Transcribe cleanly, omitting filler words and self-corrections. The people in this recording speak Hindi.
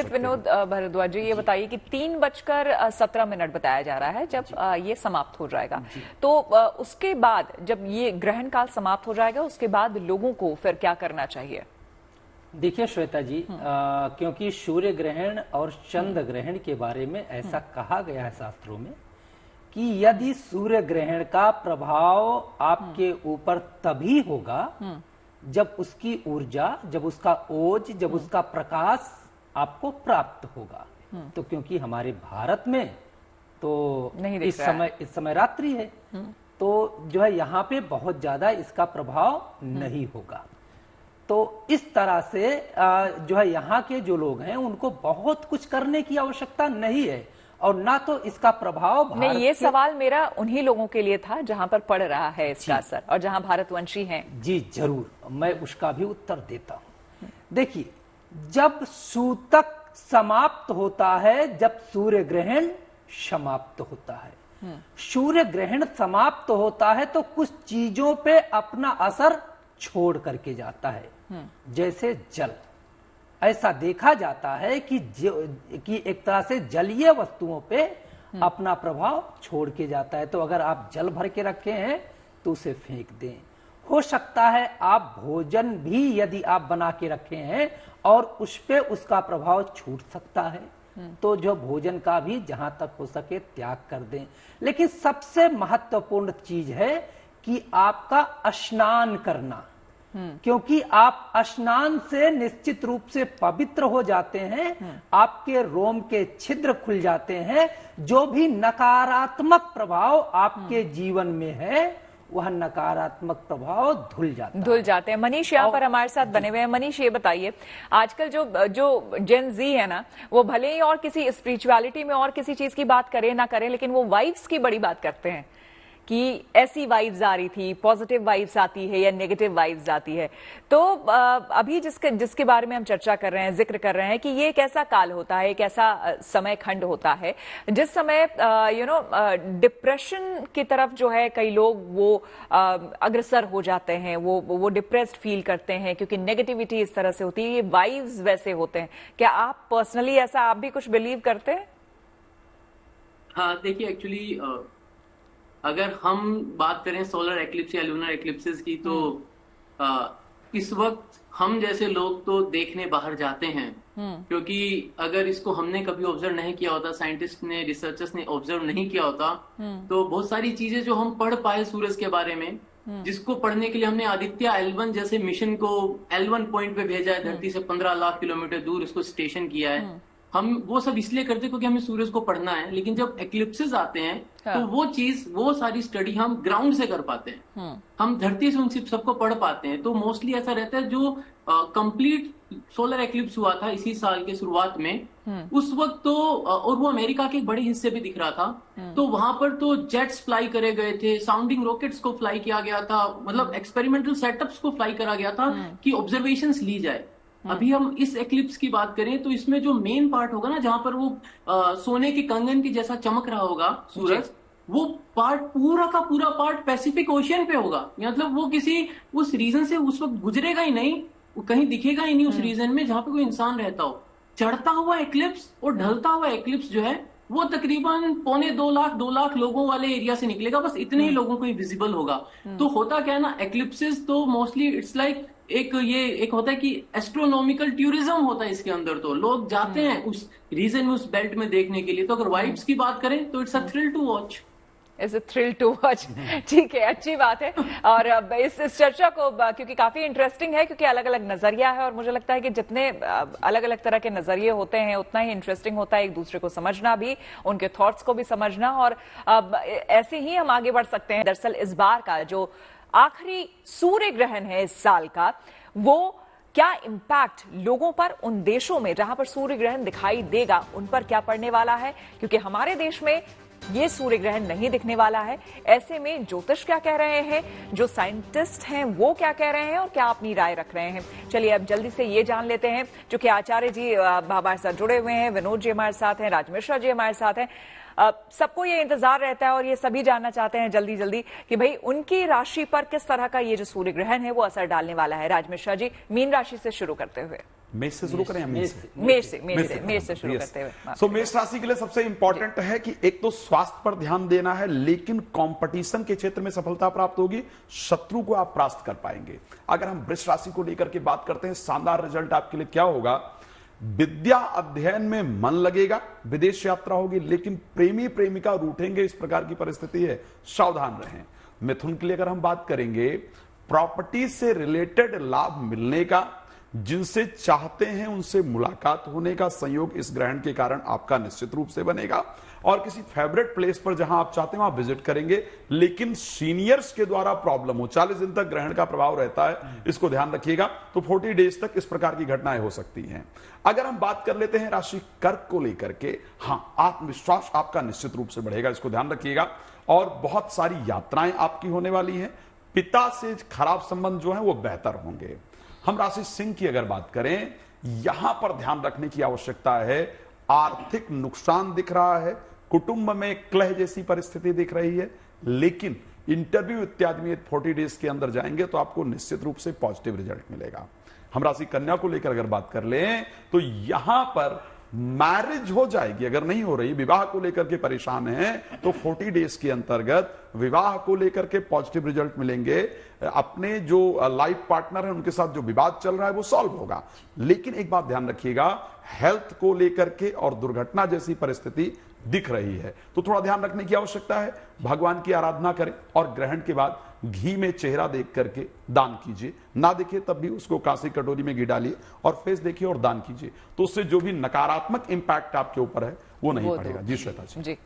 पंडित विनोद भारद्वाज जी, ये बताइए कि 3:17 बताया जा रहा है जब ये समाप्त हो जाएगा, तो उसके बाद जब ये ग्रहण काल समाप्त हो जाएगा उसके बाद लोगों को फिर क्या करना चाहिए? देखिए श्वेता जी, क्योंकि सूर्य ग्रहण और चंद्र ग्रहण के बारे में ऐसा कहा गया है शास्त्रों में कि यदि सूर्य ग्रहण का प्रभाव आपके ऊपर तभी होगा जब उसकी ऊर्जा, जब उसका ओज, जब उसका प्रकाश आपको प्राप्त होगा। तो क्योंकि हमारे भारत में तो इस समय रात्रि है, तो जो है यहाँ पे बहुत ज्यादा इसका प्रभाव नहीं होगा। तो इस तरह से जो है यहाँ के जो लोग हैं उनको बहुत कुछ करने की आवश्यकता नहीं है, और ना तो इसका प्रभाव नहीं। ये सवाल मेरा उन्हीं लोगों के लिए था जहां पर पड़ रहा है इसका असर और जहां भारतवंशी हैं। जी जरूर, मैं उसका भी उत्तर देता हूं। देखिए, जब सूतक समाप्त होता है, जब सूर्य ग्रहण समाप्त होता है, सूर्य ग्रहण समाप्त होता है तो कुछ चीजों पे अपना असर छोड़ करके जाता है, जैसे जल। ऐसा देखा जाता है कि एक तरह से जलीय वस्तुओं पे अपना प्रभाव छोड़ के जाता है। तो अगर आप जल भर के रखे हैं तो उसे फेंक दें। हो सकता है आप भोजन भी यदि आप बना के रखे हैं और उस पे उसका प्रभाव छूट सकता है, तो जो भोजन का भी जहां तक हो सके त्याग कर दें। लेकिन सबसे महत्वपूर्ण चीज है कि आपका स्नान करना, क्योंकि आप स्नान से निश्चित रूप से पवित्र हो जाते हैं, आपके रोम के छिद्र खुल जाते हैं, जो भी नकारात्मक प्रभाव आपके जीवन में है वह नकारात्मक प्रभाव धुल जाते हैं। मनीष यहाँ पर हमारे साथ बने हुए हैं। मनीष, ये बताइए, आजकल जो जेन जी है ना, वो भले ही और किसी स्पिरिचुअलिटी में और किसी चीज की बात करें ना करें, लेकिन वो वाइब्स की बड़ी बात करते हैं कि ऐसी वाइब्स आ रही थी, पॉजिटिव वाइब्स आती है या नेगेटिव वाइब्स आती है। तो अभी जिसके बारे में हम चर्चा कर रहे हैं, जिक्र कर रहे हैं कि ये एक ऐसा काल होता है, एक ऐसा समय खंड होता है जिस समय डिप्रेशन की तरफ जो है कई लोग वो अग्रसर हो जाते हैं, वो डिप्रेस्ड फील करते हैं क्योंकि नेगेटिविटी इस तरह से होती है, ये वाइब्स वैसे होते हैं। क्या आप पर्सनली ऐसा आप भी कुछ बिलीव करते हैं? हाँ, देखिए, एक्चुअली अगर हम बात करें सोलर एक्लिप्स या लूनर एक्लिप्सेस की, तो इस वक्त हम जैसे लोग तो देखने बाहर जाते हैं, क्योंकि अगर इसको हमने कभी ऑब्जर्व नहीं किया होता, साइंटिस्ट ने, रिसर्चर्स ने ऑब्जर्व नहीं किया होता, तो बहुत सारी चीजें जो हम पढ़ पाए सूरज के बारे में, जिसको पढ़ने के लिए हमने आदित्य L1 जैसे मिशन को L1 पॉइंट पे भेजा है, धरती से 15 लाख किलोमीटर दूर उसको स्टेशन किया है। हम वो सब इसलिए करते क्योंकि हमें सूरज को पढ़ना है। लेकिन जब एक्लिप्सेस आते हैं तो वो सारी स्टडी हम ग्राउंड से कर पाते हैं, हम धरती से उन सबको पढ़ पाते हैं। तो मोस्टली ऐसा रहता है, जो कंप्लीट सोलर एक्लिप्स हुआ था इसी साल के शुरुआत में, उस वक्त तो और वो अमेरिका के बड़े हिस्से भी दिख रहा था, तो वहां पर तो जेट्स फ्लाई करे गए थे, साउंडिंग रॉकेट्स को फ्लाई किया गया था, मतलब एक्सपेरिमेंटल सेटअप्स को फ्लाई करा गया था कि ऑब्जर्वेशंस ली जाए। अभी हम इस एक्लिप्स की बात करें तो इसमें जो मेन पार्ट होगा ना, जहां पर वो सोने के कंगन की जैसा चमक रहा होगा सूरज, वो पार्ट पूरा का पूरा पार्ट पैसिफिक ओशियन पे होगा। मतलब वो किसी उस रीजन से उस वक्त गुजरेगा ही नहीं, वो कहीं दिखेगा ही नहीं उस रीजन में जहां पे कोई इंसान रहता हो। चढ़ता हुआ एक्लिप्स और ढलता हुआ एक्लिप्स जो है वो तकरीबन 2.25 लाख लोगों वाले एरिया से निकलेगा, बस इतने ही लोगों को ही विजिबल होगा। तो होता क्या है ना, एक्लिप्सेस तो मोस्टली इट्स लाइक एक होता है कि एस्ट्रोनॉमिकल टूरिज्म होता है इसके अंदर, तो लोग जाते हैं उस रीजन में, उस बेल्ट में देखने के लिए। तो अगर वाइब्स की बात करें तो it's a thrill to watch. It's a thrill to watch. ठीक है, अच्छी बात है। और इस चर्चा को, क्योंकि काफी इंटरेस्टिंग है, क्योंकि अलग अलग नजरिया है और मुझे लगता है कि जितने अलग अलग तरह के नजरिए होते हैं उतना ही इंटरेस्टिंग होता है एक दूसरे को समझना भी, उनके थॉट्स को भी समझना, और ऐसे ही हम आगे बढ़ सकते हैं। दरअसल इस बार का जो आखिरी सूर्य ग्रहण है इस साल का, वो क्या इंपैक्ट लोगों पर, उन देशों में जहां पर सूर्य ग्रहण दिखाई देगा उन पर क्या पड़ने वाला है, क्योंकि हमारे देश में ये सूर्य ग्रहण नहीं दिखने वाला है। ऐसे में ज्योतिष क्या कह रहे हैं, जो साइंटिस्ट हैं वो क्या कह रहे हैं और क्या अपनी राय रख रहे हैं, चलिए अब जल्दी से ये जान लेते हैं। चूंकि आचार्य जी हमारे साथ जुड़े हुए हैं, विनोद जी हमारे साथ हैं, राज मिश्रा जी हमारे साथ हैं, सबको ये इंतजार रहता है और ये सभी जानना चाहते हैं जल्दी जल्दी कि भाई उनकी राशि पर किस तरह का ये जो सूर्य ग्रहण है वो असर डालने वाला है। राज मिश्रा जी, मीन राशि से शुरू करते हुए। मेष से शुरू करें या मीन से? मेष से शुरू करते हुए। सो मेष राशि के लिए सबसे इंपॉर्टेंट है कि एक तो स्वास्थ्य पर ध्यान देना है, लेकिन कंपटीशन के क्षेत्र में सफलता प्राप्त होगी, शत्रु को आप परास्त कर पाएंगे। अगर हम वृष राशि को लेकर के बात करते हैं, शानदार रिजल्ट आपके लिए क्या होगा? विद्या अध्ययन में मन लगेगा, विदेश यात्रा होगी, लेकिन प्रेमी प्रेमिका रूठेंगे, इस प्रकार की परिस्थिति है, सावधान रहें। मिथुन के लिए अगर हम बात करेंगे, प्रॉपर्टी से रिलेटेड लाभ मिलने का, जिनसे चाहते हैं उनसे मुलाकात होने का संयोग इस ग्रहण के कारण आपका निश्चित रूप से बनेगा, और किसी फेवरेट प्लेस पर जहां आप चाहते हैं वहां विजिट करेंगे, लेकिन सीनियर्स के द्वारा प्रॉब्लम हो। 40 दिन तक ग्रहण का प्रभाव रहता है, इसको ध्यान रखिएगा। तो 40 डेज तक इस प्रकार की घटनाएं हो सकती हैं। अगर हम बात कर लेते हैं राशि कर्क को लेकर के, हां, आत्मविश्वास आपका निश्चित रूप से बढ़ेगा, इसको ध्यान रखिएगा। और बहुत सारी यात्राएं आपकी होने वाली हैं, पिता से खराब संबंध जो है वो बेहतर होंगे। हम राशि सिंह की अगर बात करें, यहां पर ध्यान रखने की आवश्यकता है, आर्थिक नुकसान दिख रहा है, कुटुंब में क्लह जैसी परिस्थिति दिख रही है, लेकिन इंटरव्यू इत्यादि में 40 डेज के अंदर जाएंगे तो आपको निश्चित रूप से पॉजिटिव रिजल्ट मिलेगा। हम राशि कन्या को लेकर अगर बात कर लें तो यहां पर मैरिज हो जाएगी, अगर नहीं हो रही, विवाह को लेकर के परेशान हैं तो 40 डेज के अंतर्गत विवाह को लेकर के पॉजिटिव रिजल्ट मिलेंगे। अपने जो लाइफ पार्टनर है उनके साथ जो विवाद चल रहा है वो सॉल्व होगा, लेकिन एक बात ध्यान रखिएगा, हेल्थ को लेकर के और दुर्घटना जैसी परिस्थिति दिख रही है, तो थोड़ा ध्यान रखने की आवश्यकता है। भगवान की आराधना करें और ग्रहण के बाद घी में चेहरा देख करके दान कीजिए, ना दिखे तब भी उसको कांसी कटोरी में घी डालिए और फेस देखिए और दान कीजिए, तो उससे जो भी नकारात्मक इंपैक्ट आपके ऊपर है वो नहीं पड़ेगा। जी श्वेता जी।